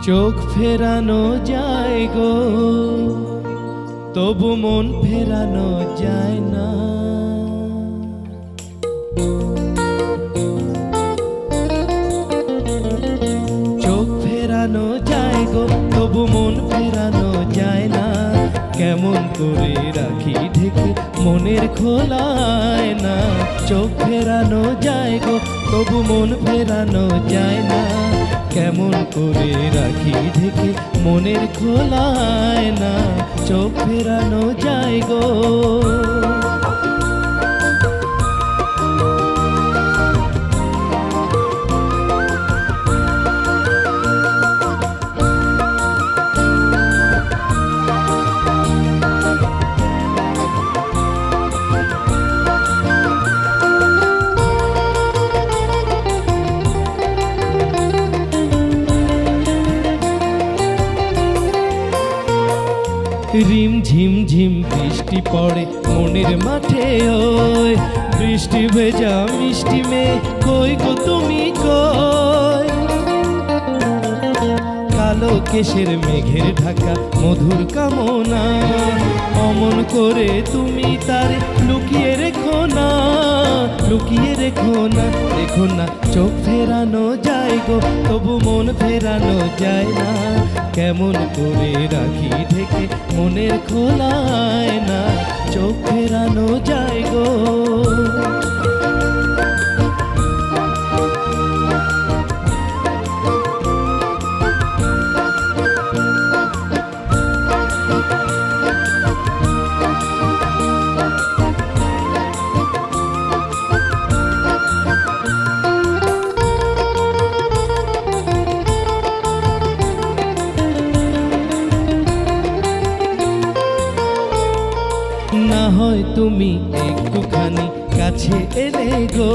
চোখ ফেরানো যায় গো, তবু মন ফেরানো যায় না। চোখ ফেরানো যায় গো, তবু মন ফেরানো যায় না। কেমন করে রাখি ঢেকে মনের খোলায় না। চোখ ফেরানো যায় গো, তবু মন ফেরানো যায় না। কেমন করে রাখি ঢেকে মনের খোলায় না। চোখ ফেরানো যায় গো। রিম ঝিম ঝিম বৃষ্টি পড়ে মনের মাঠে, ওই বৃষ্টি ভেজা মিষ্টি মেয়ে কই গো তুমি কই। কালো কেশের মেঘের ঢাকা মধুর কামনা, অমন করে তুমি তার লুকিয়ে রেখো না। লুকিয়ে রেখো না, দেখো না চোখ ফেরানো যায় গো, তবু মন ফেরানো যায় না। কেমন করে রাখি ঢেকে মনের খোলায় না। চোখ ফেরানো যায় গো। না হয় তুমি একটুখানি কাছে এলে গো,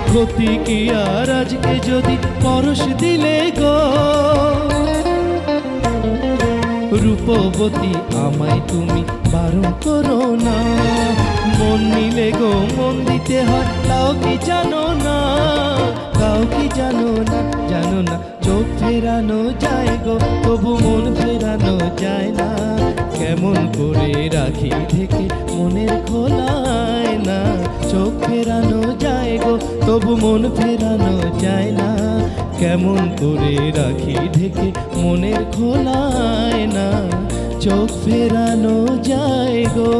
ক্ষতি কি আর আজকে যদি পরশ দিলে গো। রূপবতী আমায় তুমি বারণ করো না। মন নিলে গো মন দিতে হয়, তাও কি জানো না। তাও কি জানো না, জানো না চোখ ফেরানো যায় গো, তবু মন ফেরানো যায় না। কেমন করে রাখি ঢেকে মনের খোলায় না। চোখ ফেরানো যায় গো, তবু মন ফেরানো যায় না। কেমন করে রাখি ঢেকে মনের খোলায় না। চোখ ফেরানো যায় গো।